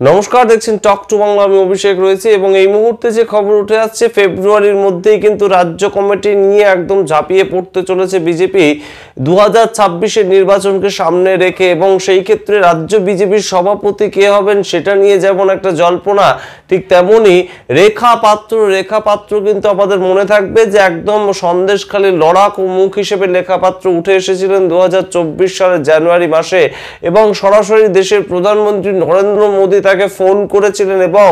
নমস্কার, দেখছেন talk to Bangla. আমি অভিষেক রয়েছে এবং এই মুহূর্তে যে খবর উঠে আসছে, ফেব্রুয়ারির মধ্যেই কিন্তু রাজ্য কমিটি নিয়ে একদম ঝাঁপিয়ে পড়তে চলেছে বিজেপি 2026-এর নির্বাচনকে সামনে রেখে। এবং সেই ক্ষেত্রে রাজ্য বিজেপির সভাপতি কে হবেন সেটা নিয়ে যেমন একটা জল্পনা, ঠিক তেমনি রেখা পাত্র কিন্তু আমাদের মনে থাকবে যে একদম সন্দেশখালীর লড়াকু মুখ হিসেবে রেখা পাত্র উঠে এসেছিলেন 2024 সালের জানুয়ারি মাসে এবং সরাসরি দেশের প্রধানমন্ত্রী নরেন্দ্র মোদী তাকে ফোন করেছিলেন এবং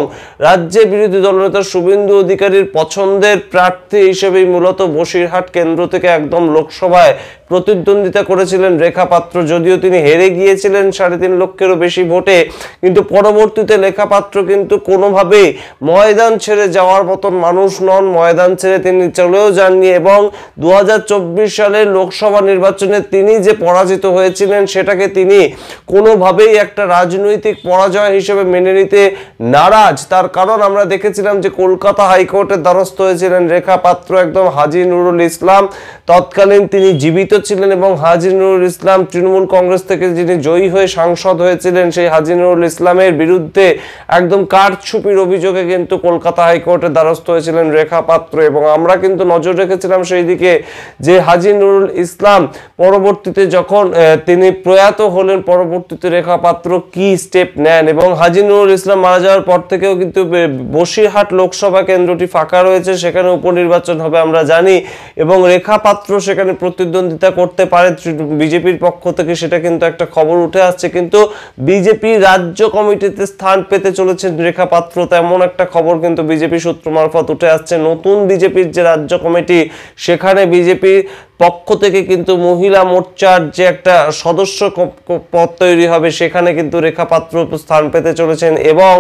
রাজ্যে বিরোধী দলনেতা শুভেন্দু অধিকারীর পছন্দের প্রার্থী হিসেবেই মূলত বসিরহাট কেন্দ্র থেকে একদম লোকসভায় প্রতিদ্বন্দ্বিতা করেছিলেন রেখা পাত্র। যদিও তিনি হেরে গিয়েছিলেন 3.5 লক্ষেরও বেশি ভোটে, কিন্তু পরবর্তীতে রেখা পাত্র কিন্তু কোনোভাবেই ময়দান ছেড়ে যাওয়ার মতন মানুষ নন। ময়দান ছেড়ে তিনি চলেও যাননি এবং 2024 সালের লোকসভা নির্বাচনে তিনি যে পরাজিত হয়েছিলেন সেটাকে তিনি কোনোভাবেই একটা রাজনৈতিক পরাজয় হিসেবে মেনে নিতে নারাজ। তার কারণ আমরা দেখেছিলাম যে কলকাতা হাইকোর্টের দ্বারস্থ হয়েছিলেন রেখা পাত্র একদম হাজী নুরুল ইসলাম, তৎকালীন তিনি জীবিত ছিলেন এবং হাজী নুরুল ইসলাম তৃণমূল কংগ্রেস থেকে যিনি জয়ী হয়ে সাংসদ হয়েছিলেন, সেই হাজী নুরুল ইসলামের বিরুদ্ধে একদম কারচুপির অভিযোগে কিন্তু কলকাতা হাইকোর্টের দ্বারস্থ হয়েছিলেন রেখা পাত্র। এবং আমরা কিন্তু নজর রেখেছিলাম সেই দিকে যে হাজী নুরুল ইসলাম পরবর্তীতে যখন তিনি প্রয়াত হলেন, পরবর্তীতে রেখা পাত্র কি স্টেপ নেন। এবং হাজী নুরুল ইসলাম মারা যাওয়ার পর থেকেও কিন্তু বসিরহাট লোকসভা কেন্দ্রটি ফাঁকা রয়েছে, সেখানে উপনির্বাচন হবে আমরা জানি এবং রেখা পাত্র সেখানে প্রতিদ্বন্দ্বিতা করতে পারে বিজেপির পক্ষ থেকে, সেটা কিন্তু একটা খবর উঠে আসছে। কিন্তু বিজেপি রাজ্য কমিটিতে স্থান পেতে চলেছেন রেখা পাত্র, তেমন একটা খবর কিন্তু বিজেপি সূত্র মারফত উঠে আসছে। নতুন বিজেপির যে রাজ্য কমিটি, সেখানে বিজেপি পক্ষ থেকে কিন্তু মহিলা মোর্চার যে একটা সদস্য পদ তৈরি হবে, সেখানে কিন্তু রেখা পাত্র স্থান পেতে চলেছেন। এবং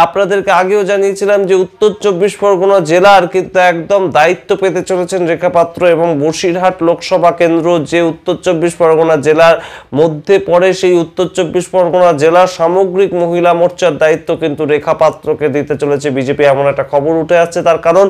আপনাদেরকে আগেও জানিয়েছিলাম যে উত্তর 24 পরগনা জেলার কিন্তু একদম দায়িত্ব পেতে চলেছেন রেখা পাত্র এবং বসিরহাট লোকসভা কেন্দ্র যে উত্তর 24 পরগনা জেলার মধ্যে পড়ে, সেই উত্তর 24 পরগনা জেলার সামগ্রিক মহিলা মোর্চার দায়িত্ব কিন্তু রেখা পাত্রকে দিতে চলেছে বিজেপি, এমন একটা খবর উঠে আসছে। তার কারণ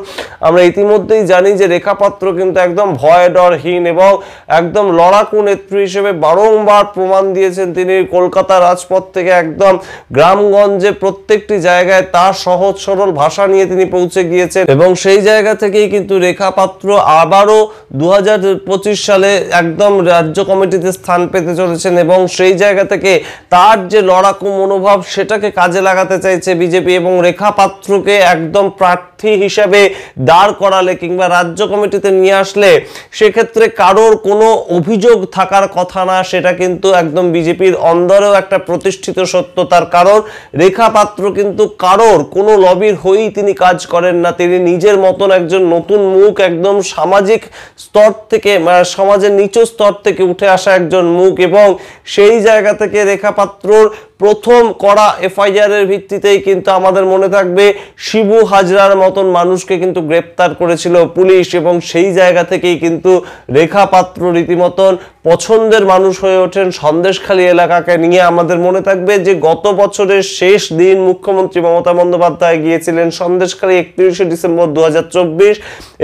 আমরা ইতিমধ্যেই জানি যে রেখা পাত্র কিন্তু একদম ভয়ডরহীন এবং একদম লড়াকু নেত্রী হিসেবে বারংবার প্রমাণ দিয়েছেন। তিনি কলকাতা রাজপথ থেকে একদম গ্রামগঞ্জে প্রত্যেকটি জায়গায় তার সহজ সরল ভাষা নিয়ে তিনি পৌঁছে গিয়েছেন এবং সেই জায়গা থেকেই কিন্তু রেখা পাত্র আবারও 2025 সালে একদম রাজ্য কমিটিতে স্থান পেতে চলেছেন এবং সেই জায়গা থেকে তার যে লড়াকু মনোভাব সেটাকে কাজে লাগাতে চাইছে বিজেপি এবং রেখা পাত্রকে একদম প্রার্থী হিসাবে দাঁড় করালে কিংবা রাজ্য কমিটিতে নিয়ে আসলে সেক্ষেত্রে কারোর কোনো অভিযোগ থাকার কথা না, সেটা কিন্তু একদম বিজেপির অন্দরেও একটা প্রতিষ্ঠিত সত্য। তার কারণ রেখা পাত্র কিন্তু কারোর কোনো লবির হয়েই তিনি কাজ করেন না, তিনি নিজের মতন একজন নতুন মুখ, একদম সামাজিক স্তর থেকে সমাজের নিচু স্তর থেকে উঠে আসা একজন মুখ এবং সেই জায়গা থেকে রেখা পাত্রর প্রথম করা এফআইআর এর ভিত্তিতেই কিন্তু আমাদের মনে থাকবে শিবু হাজরার মতন মানুষকে কিন্তু গ্রেপ্তার করেছিল পুলিশ এবং সেই জায়গা থেকেই কিন্তু রেখা পাত্র রীতিমতন পছন্দের মানুষ হয়ে ওঠেন সন্দেশখালী এলাকাকে নিয়ে। আমাদের মনে থাকবে যে গত বছরের শেষ দিন মুখ্যমন্ত্রী মমতা বন্দ্যোপাধ্যায় গিয়েছিলেন সন্দেশখালী 31শে ডিসেম্বর 2024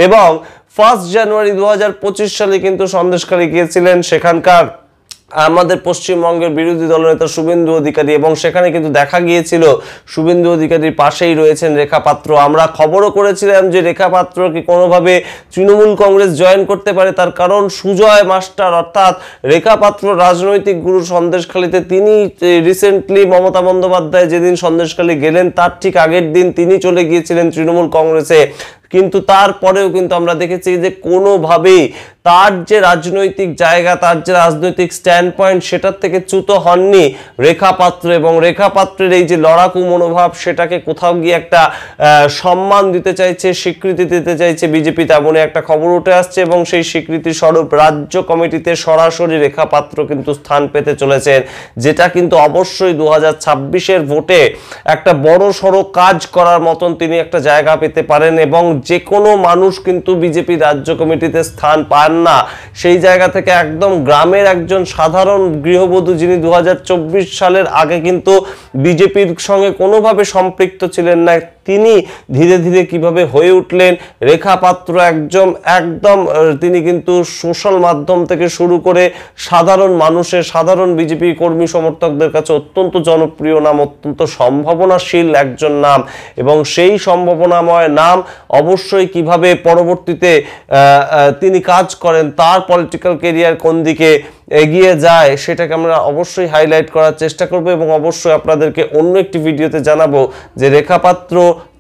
এবং 1 জানুয়ারি 2025 সালে কিন্তু সন্দেশখালী গিয়েছিলেন সেখানকার আমাদের পশ্চিমবঙ্গের বিরোধী দলনেতা শুভেন্দু অধিকারী এবং সেখানে কিন্তু দেখা গিয়েছিল শুভেন্দু অধিকারীর পাশেই রয়েছেন রেখা পাত্র। আমরা খবরও করেছিলাম যে রেখা পাত্র কি কোনোভাবে তৃণমূল কংগ্রেস জয়েন করতে পারে, তার কারণ সুজয় মাস্টার অর্থাৎ রেখা পাত্র রাজনৈতিক গুরু সন্দেশখালীতে। তিনি রিসেন্টলি মমতা বন্দ্যোপাধ্যায় যেদিন সন্দেশখালী গেলেন তার ঠিক আগের দিন তিনি চলে গিয়েছিলেন তৃণমূল কংগ্রেসে, কিন্তু তারপরেও কিন্তু আমরা দেখেছি যে কোনোভাবেই তার যে রাজনৈতিক জায়গা, তার যে রাজনৈতিক স্ট্যান্ড পয়েন্ট সেটার থেকে চ্যুত হননি রেখা পাত্র এবং রেখা পাত্রের এই যে লড়াকু মনোভাব সেটাকে কোথাও গিয়ে একটা সম্মান দিতে চাইছে, স্বীকৃতি দিতে চাইছে বিজেপি, তেমনই একটা খবর উঠে আসছে এবং সেই স্বীকৃতি স্বরূপ রাজ্য কমিটিতে সরাসরি রেখা পাত্র কিন্তু স্থান পেতে চলেছেন, যেটা কিন্তু অবশ্যই 2026-এর ভোটে একটা বড় সড়ো কাজ করার মতন তিনি একটা জায়গা পেতে পারেন এবং যে কোনো মানুষ কিন্তু বিজেপি রাজ্য কমিটিতে স্থান পান না। সেই জায়গা থেকে একদম গ্রামের একজন সাধারণ গৃহবধূ যিনি 2024 সালের আগে কিন্তু বিজেপির সঙ্গে কোনোভাবে সম্পৃক্ত ছিলেন না, তিনি ধীরে ধীরে কিভাবে হয়ে উঠলেন। রেখা পাত্র একদম তিনি কিন্তু সোশ্যাল মাধ্যম থেকে শুরু করে সাধারণ মানুষের, সাধারণ বিজেপি কর্মী সমর্থকদের কাছে অত্যন্ত জনপ্রিয় নাম, অত্যন্ত সম্ভাবনাশীল একজন নাম, এবং সেই সম্ভাবনাময় নাম অবশ্যই কিভাবে পরবর্তীতে তিনি কাজ করেন, তার পলিটিক্যাল কেরিয়ার কোন দিকে এগিয়ে যায় সেটাকে আমরা অবশ্যই হাইলাইট করার চেষ্টা করব, এবং অবশ্যই আপনাদেরকে অন্য একটি ভিডিওতে জানাবো যে রেখাপাত্র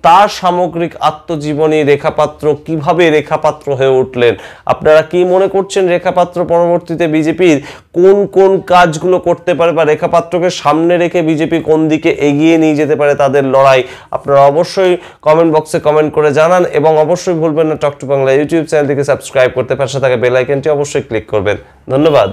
তার সামগ্রিক আত্মজীবনী, রেখাপাত্র কিভাবে রেখাপাত্র হয়ে উঠলেন। আপনারা কি মনে করছেন রেখাপাত্র পরবর্তীতে বিজেপির কোন কোন কাজগুলো করতে পারে, বা রেখাপাত্রকে সামনে রেখে বিজেপি কোন দিকে এগিয়ে নিয়ে যেতে পারে তাদের লড়াই? আপনারা অবশ্যই কমেন্ট বক্সে কমেন্ট করে জানান, এবং অবশ্যই ভুলবেন না টক টু বাংলা ইউটিউব চ্যানেলটিকে সাবস্ক্রাইব করতে, পাশে থাকা বেল আইকনটি অবশ্যই ক্লিক করবেন। ধন্যবাদ।